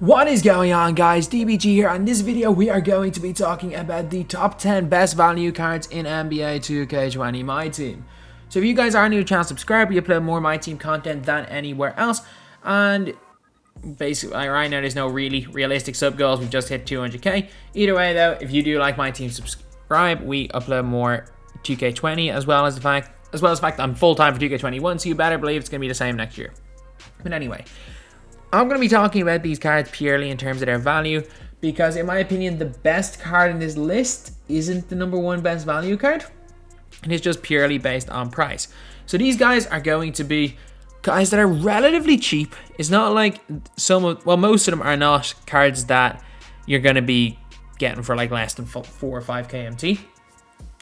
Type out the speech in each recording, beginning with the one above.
What is going on, guys? DBG here. On this video we are going to be talking about the top 10 best value cards in NBA 2K20 MyTEAM. So if you guys are new to the channel, subscribe. We upload more MyTEAM content than anywhere else, and basically right now there's no really realistic sub goals. We've just hit 200k. Either way though, if you do like MyTEAM, subscribe. We upload more 2K20 as well as the fact that I'm full-time for 2K21, so you better believe it's going to be the same next year. But anyway, I'm going to be talking about these cards purely in terms of their value, because in my opinion the best card in this list isn't the #1 best value card. It is just purely based on price. So these guys are going to be guys that are relatively cheap. It's not like most of them are not cards that you're going to be getting for like less than 4 or 5k MT.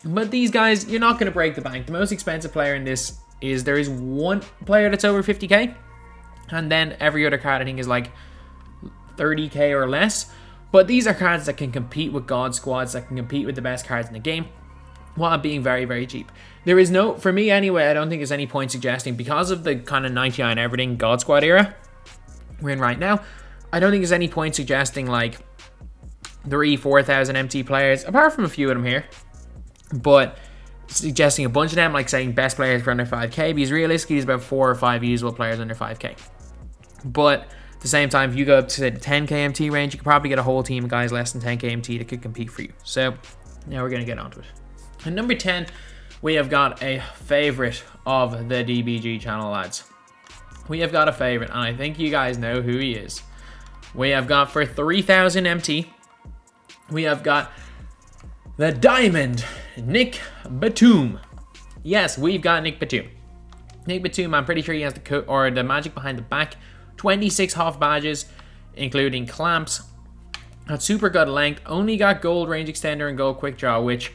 But these guys, you're not going to break the bank. The most expensive player in this is, there is one player that's over 50k. And then every other card I think is like 30k or less. But these are cards that can compete with God squads, that can compete with the best cards in the game, while being very, very cheap. There is no, for me anyway, I don't think there's any point suggesting, because of the kind of 99 everything God squad era we're in right now, I don't think there's any point suggesting like 3,000-4,000 MT players, apart from a few of them here, but suggesting a bunch of them, like saying best players for under 5k, because realistically there's about 4 or 5 usable players under 5k. But at the same time, if you go up to the 10k MT range, you can probably get a whole team of guys less than 10k MT that could compete for you. So now we're going to get onto it. At number 10, we have got a favorite of the DBG channel, lads. We have got a favorite, and I think you guys know who he is. We have got, for 3,000 MT, we have got the Diamond Nick Batum. Yes, we've got Nick Batum. Nick Batum, I'm pretty sure he has the magic behind the back. 26 half badges, including clamps. At super good length. Only got gold range extender and gold quick draw, which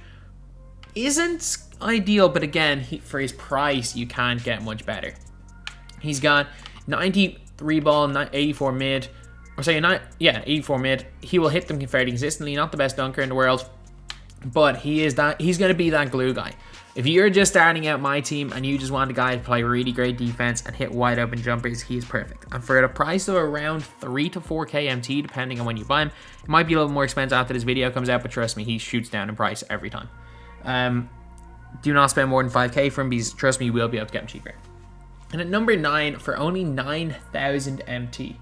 isn't ideal, but again, for his price, you can't get much better. He's got 93 ball, 84 mid. Or say 84 mid. He will hit them fairly consistently. Not the best dunker in the world, but he's going to be that glue guy. If you're just starting out MyTEAM and you just want a guy to play really great defense and hit wide open jumpers, he's perfect. And for the price of around 3 to 4k MT, depending on when you buy him, it might be a little more expensive after this video comes out, but trust me, he shoots down in price every time. Do not spend more than 5k for him, because trust me, you will be able to get him cheaper. And at number 9, for only 9,000 MT,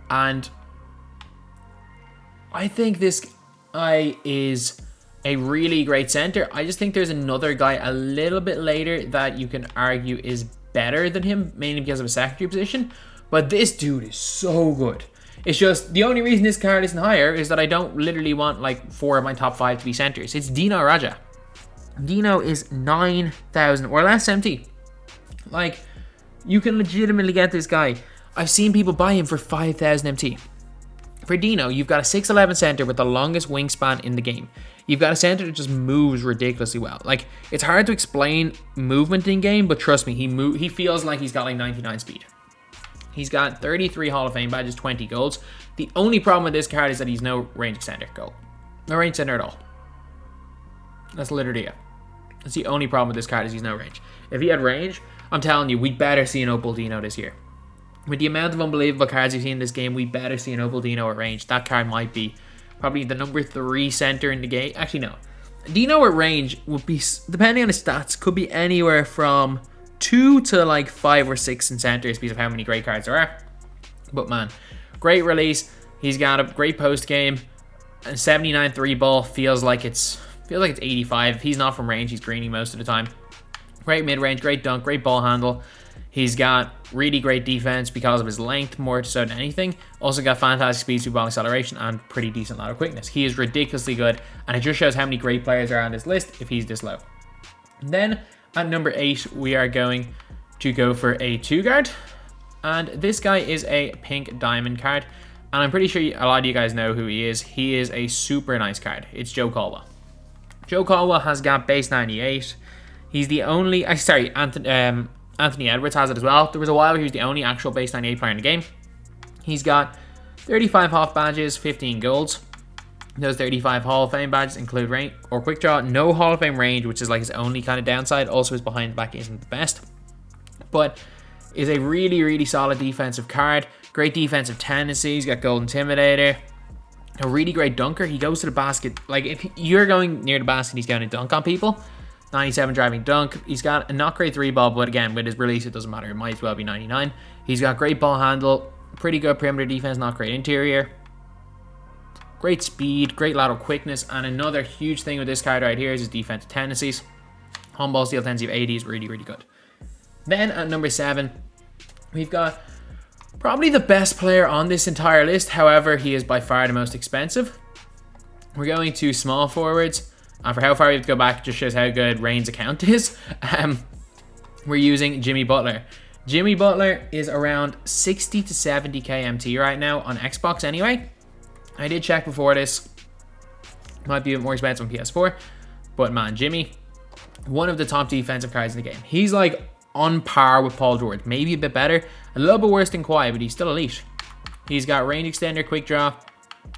and I think this guy is a really great center. I just think there's another guy a little bit later that you can argue is better than him, mainly because of a secondary position. But this dude is so good. It's just, the only reason this card isn't higher is that I don't literally want like 4 of my top 5 to be centers. It's Dino Raja. Dino is 9,000 or less MT. Like, you can legitimately get this guy. I've seen people buy him for 5,000 MT. For Dino, you've got a 6'11 center with the longest wingspan in the game. You've got a center that just moves ridiculously well. Like, it's hard to explain movement in game, but trust me, he feels like he's got like 99 speed. He's got 33 Hall of Fame badges, 20 golds. The only problem with this card is that he's no range extender goal. No range extender at all. That's literally it. That's the only problem with this card, is he's no range. If he had range, I'm telling you, we'd better see an Opal Dino this year. With the amount of unbelievable cards you've seen in this game, we better see an Opal Dino at range. That card might be probably the number 3 center in the game. Actually, no. Dino at range would be, depending on his stats, could be anywhere from 2 to like 5 or 6 in centers, because of how many great cards there are. But man, great release. He's got a great post game, and 79 3 ball feels like it's 85. If he's not from range, he's greening most of the time. Great mid range, great dunk, great ball handle. He's got really great defense because of his length, more so than anything. Also got fantastic speed, through ball acceleration, and pretty decent lateral quickness. He is ridiculously good, and it just shows how many great players are on this list if he's this low. And then at number 8, we are going to go for a 2-guard. And this guy is a pink diamond card. And I'm pretty sure a lot of you guys know who he is. He is a super nice card. It's Joe Caldwell. Joe Caldwell has got base 98. He's the only... Anthony Edwards has it as well. There was a while where he was the only actual base 98 player in the game. He's got 35 half badges, 15 golds. Those 35 Hall of Fame badges include range or quick draw. No Hall of Fame range, which is like his only kind of downside. Also, his behind the back isn't the best, but is a really, really solid defensive card. Great defensive tendencies. He's got gold intimidator. A really great dunker. He goes to the basket. Like, if you're going near the basket, he's going to dunk on people. 97 driving dunk. He's got a not great 3 ball, but again, with his release, it doesn't matter. It might as well be 99. He's got great ball handle. Pretty good perimeter defense, not great interior. Great speed, great lateral quickness, and another huge thing with this card right here is his defensive tendencies. On ball steal tendency of 80 is really, really good. Then at number 7, we've got probably the best player on this entire list. However, he is by far the most expensive. We're going to small forwards. And for how far we have to go back, it just shows how good Rain's account is. We're using Jimmy Butler. Jimmy Butler is around 60 to 70k MT right now on Xbox anyway. I did check before this. Might be a bit more expensive on PS4. But man, Jimmy, one of the top defensive cards in the game. He's like on par with Paul George. Maybe a bit better. A little bit worse than Kawhi, but he's still elite. He's got range extender, quick draw,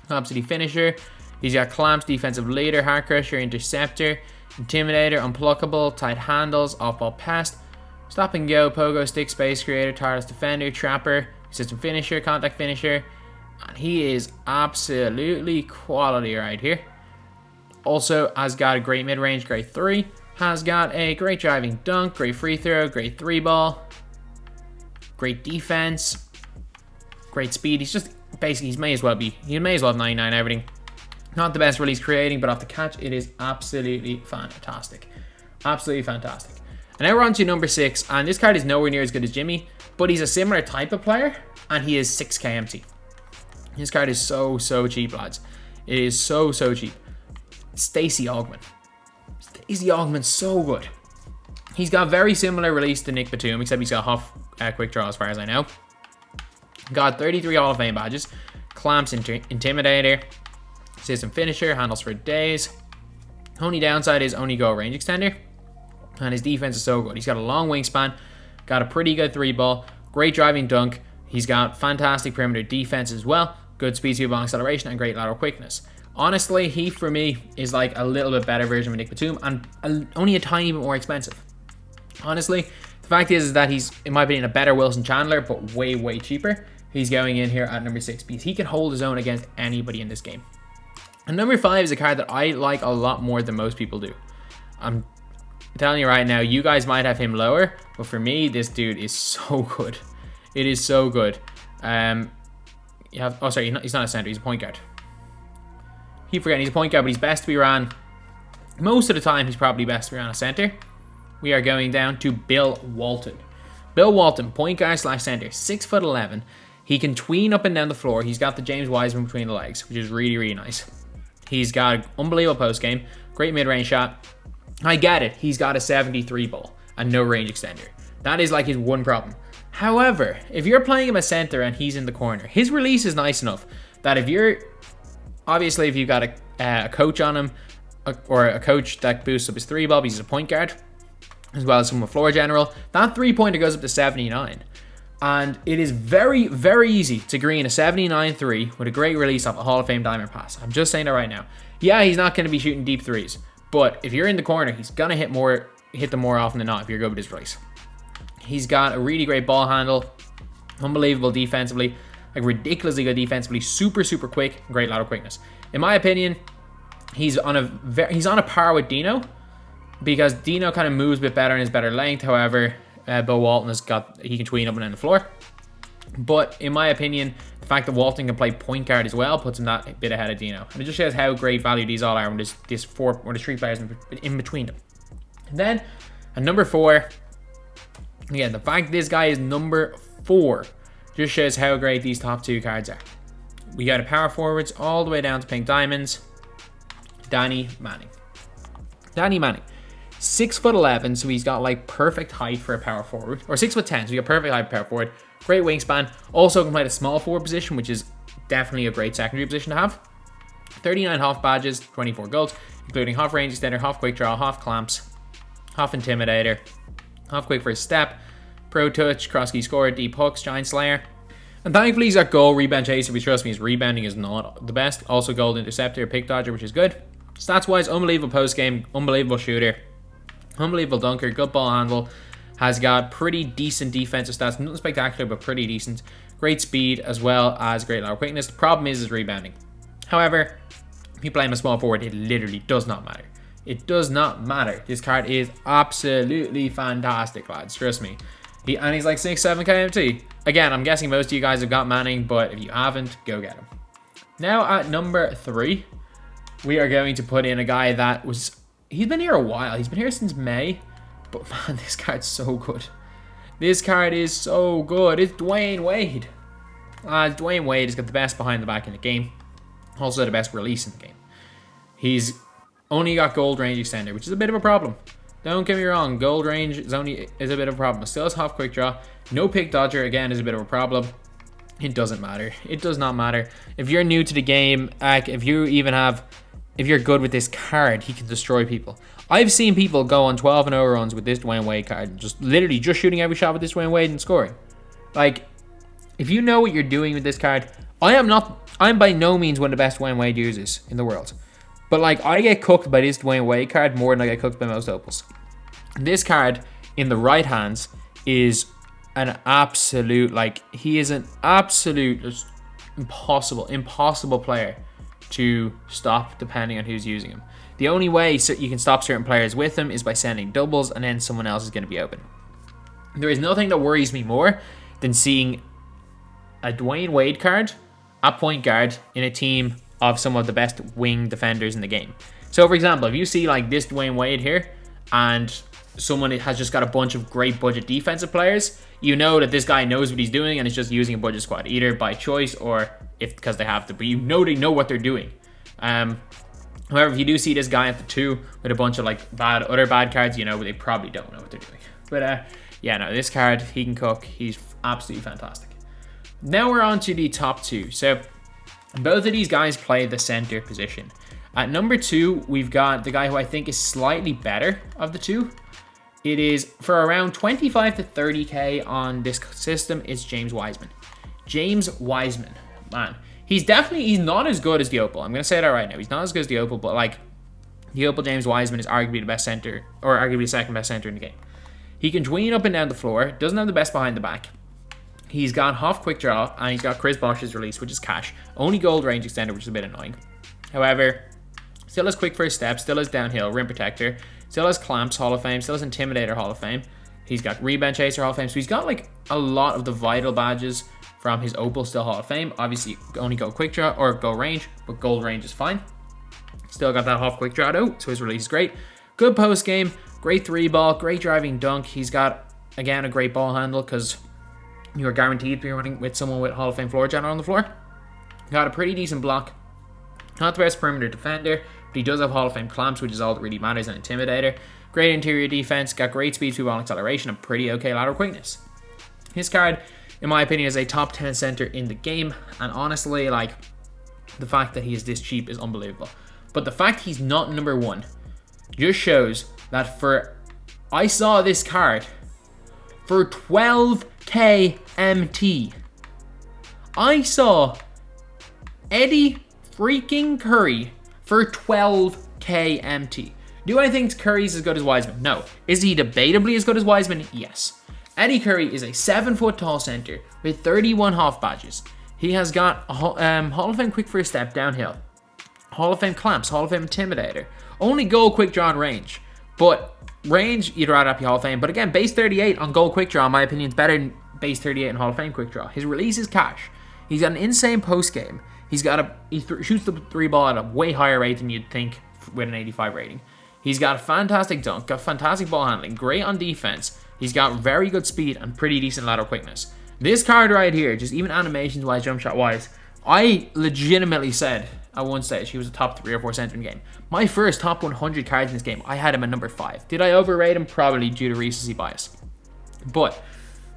obviously finisher. He's got clamps, defensive leader, hard crusher, interceptor, intimidator, unpluckable, tight handles, off-ball pass, stop and go, pogo stick, space creator, tireless defender, trapper, system finisher, contact finisher. And he is absolutely quality right here. Also has got a great mid-range, great 3. Has got a great driving dunk, great free throw, great 3 ball. Great defense. Great speed. He's just basically, he may as well have 99 everything. Not the best release creating, but off the catch, it is absolutely fantastic. Absolutely fantastic. And now we're on to number 6. And this card is nowhere near as good as Jimmy, but he's a similar type of player. And he is 6k MT. This card is so cheap, lads. It is so cheap. Stacey Augmon. Stacey Augmon's so good. He's got very similar release to Nick Batum, except he's got half quick draw as far as I know. Got 33 Hall of Fame badges. Clamps, intimidator, system finisher, handles for days. Only downside is only go range extender. And his defense is so good. He's got a long wingspan, got a pretty good 3 ball, great driving dunk. He's got fantastic perimeter defense as well. Good speed, speed, ball acceleration, and great lateral quickness. Honestly, he for me is like a little bit better version of Nick Batum and only a tiny bit more expensive. Honestly, the fact is that he's, in my opinion, a better Wilson Chandler, but way cheaper. He's going in here at number 6 because he can hold his own against anybody in this game. And number 5 is a card that I like a lot more than most people do. I'm telling you right now, you guys might have him lower, but for me, this dude is so good. It is so good. He's not a center, he's a point guard. Keep forgetting he's a point guard, but he's best to be ran. Most of the time, he's probably best to be ran a center. We are going down to Bill Walton. Bill Walton, point guard / center, 6'11". He can tween up and down the floor. He's got the James Wiseman between the legs, which is really nice. He's got an unbelievable post game, great mid-range shot. I get it, he's got a 73 ball and no range extender. That is like his one problem. However, if you're playing him as center and he's in the corner, his release is nice enough that if you've got a coach on him, or a coach that boosts up his 3 ball, he's a point guard, as well as someone floor general, that 3-pointer goes up to 79. And it is very easy to green a 79-3 with a great release off a Hall of Fame diamond pass. I'm just saying that right now. Yeah, he's not going to be shooting deep 3s, but if you're in the corner, he's going to hit them more often than not if you're good with his release. He's got a really great ball handle, unbelievable defensively, like ridiculously good defensively, super quick, great lateral quickness. In my opinion, he's on a par with Dino, because Dino kind of moves a bit better and is better length. However, Bill Walton he can tween up and down the floor. But in my opinion, the fact that Walton can play point guard as well puts him that bit ahead of Dino. And it just shows how great value these all are when there's 3 players in between them. And then at number 4, again, the fact this guy is number 4 just shows how great these top 2 cards are. We got a power forwards all the way down to pink diamonds. Danny Manning. 6'11", so he's got like perfect height for a power forward. Or 6'10", so he got perfect height for a power forward. Great wingspan. Also can play the small forward position, which is definitely a great secondary position to have. 39 half badges, 24 golds, including half range extender, half quick draw, half clamps, half intimidator, half quick first step, pro touch, cross key scorer, deep hooks, giant slayer. And thankfully he's got goal, rebound chaser, but trust me, his rebounding is not the best. Also gold interceptor, pick dodger, which is good. Stats wise, unbelievable post game, unbelievable shooter, unbelievable dunker, good ball handle, has got pretty decent defensive stats, nothing spectacular, but pretty decent. great speed, as well as great lateral quickness. The problem is his rebounding. However, if you play him a small forward, it literally does not matter. It does not matter. This card is absolutely fantastic, lads. Trust me. And he's like 6-7 KMT. Again, I'm guessing most of you guys have got Manning, but if you haven't, go get him. Now at number 3, we are going to put in a guy that was... He's been here a while. He's been here since May. But man, this card's so good. This card is so good. It's Dwayne Wade. Dwayne Wade has got the best behind the back in the game. Also the best release in the game. He's only got gold range extender, which is a bit of a problem. Don't get me wrong, gold range is a bit of a problem. Still has half quick draw. No pick dodger, again, is a bit of a problem. It doesn't matter. It does not matter. If you're new to the game, if you're good with this card, he can destroy people. I've seen people go on 12-0 runs with this Dwayne Wade card, just literally just shooting every shot with this Dwayne Wade and scoring. Like, if you know what you're doing with this card, I'm by no means one of the best Dwayne Wade users in the world. But like, I get cooked by this Dwayne Wade card more than I get cooked by most opals. This card in the right hands is an absolute, like, he is an absolute just impossible player to stop depending on who's using him. The only way you can stop certain players with him is by sending doubles, and then someone else is going to be open. There is nothing that worries me more than seeing a Dwayne Wade card at point guard in a team of some of the best wing defenders in the game. So for example, if you see like this Dwayne Wade here and someone has just got a bunch of great budget defensive players, you know that this guy knows what he's doing and is just using a budget squad, either by choice or because they have to, but you know they know what they're doing. However, if you do see this guy at the 2 with a bunch of like other bad cards, you know they probably don't know what they're doing. But yeah, no, this card, he can cook. He's absolutely fantastic. Now we're on to the top 2. So both of these guys play the center position. At number 2, we've got the guy who I think is slightly better of the 2. It is for around 25 to 30k on this system. It's James Wiseman. James Wiseman, man, he's not as good as the opal. I'm gonna say that right now. He's not as good as the opal, but like the opal, James Wiseman is arguably the best center, or arguably the second best center in the game. He can tween up and down the floor. Doesn't have the best behind the back. He's got half quick draw, and he's got Chris Bosh's release, which is cash. Only gold range extender, which is a bit annoying. However, still has quick first step, still has downhill, rim protector, still has clamps, Hall of Fame, still has intimidator, Hall of Fame. He's got rebound chaser, Hall of Fame. So he's got like a lot of the vital badges from his opal, still Hall of Fame. Obviously, only go quick draw or go range, but gold range is fine. Still got that half quick draw though, so his release is great. Good post game, great 3-ball, great driving dunk. He's got, again, a great ball handle because you are guaranteed to be running with someone with Hall of Fame floor general on the floor. Got a pretty decent block. Not the best perimeter defender, but he does have Hall of Fame clamps, which is all that really matters, and intimidator. Great interior defense, got great speed, 2-ball acceleration, and pretty okay lateral quickness. His card, in my opinion, is a top 10 center in the game, and honestly, like, the fact that he is this cheap is unbelievable. But the fact he's not number 1 just shows that I saw this card for 12k MT. I saw Eddie freaking Curry for 12k MT. Do I think Curry's as good as Wiseman? No. Is he debatably as good as Wiseman? Yes. Eddie Curry is a 7-foot tall center with 31 half badges. He has got Hall of Fame quick first step downhill, Hall of Fame clamps, Hall of Fame intimidator, only goal quick draw and range. But range, you'd rather have the Hall of Fame. But again, base 38 on goal quick draw, in my opinion, is better than base 38 in Hall of Fame quick draw. His release is cash. He's got an insane post game. He shoots the 3-ball at a way higher rate than you'd think with an 85 rating. He's got a fantastic dunk, got fantastic ball handling, great on defense. He's got very good speed and pretty decent lateral quickness. This card right here, just even animations wise, jump shot wise, I legitimately said at one stage he was a top 3 or 4 center in the game. My first top 100 cards in this game, I had him at number 5. Did I overrate him? Probably due to recency bias. But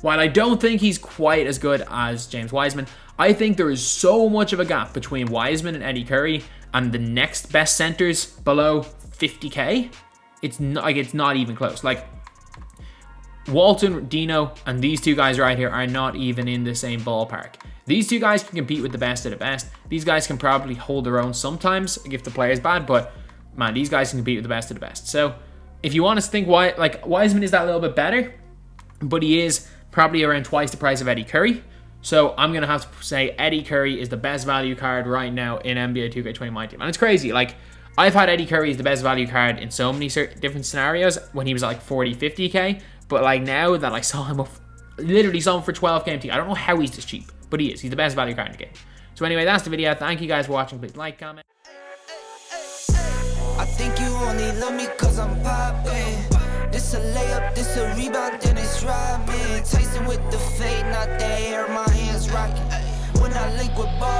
while I don't think he's quite as good as James Wiseman, I think there is so much of a gap between Wiseman and Eddie Curry and the next best centers below 50k. It's not even close. Like, Walton, Dino, and these two guys right here are not even in the same ballpark. These two guys can compete with the best of the best. These guys can probably hold their own sometimes if the player is bad, but man, these guys can compete with the best of the best. So if you want to think why, like, Wiseman is that little bit better, but he is probably around twice the price of Eddie Curry. So I'm going to have to say Eddie Curry is the best value card right now in NBA 2K20 MyTEAM. And it's crazy. Like, I've had Eddie Curry as the best value card in so many different scenarios when he was like 40, 50k. But like now that I saw him up, literally saw him for 12k MT. I don't know how he's this cheap, but he is. He's the best value card in the game. So anyway, that's the video. Thank you guys for watching. Please like, comment. I think you only love me cause I'm poppin'. This a layup, this a rebound, then it's Robin. Tyson with the fade, not the hair, my hands rockin'. When I link with ball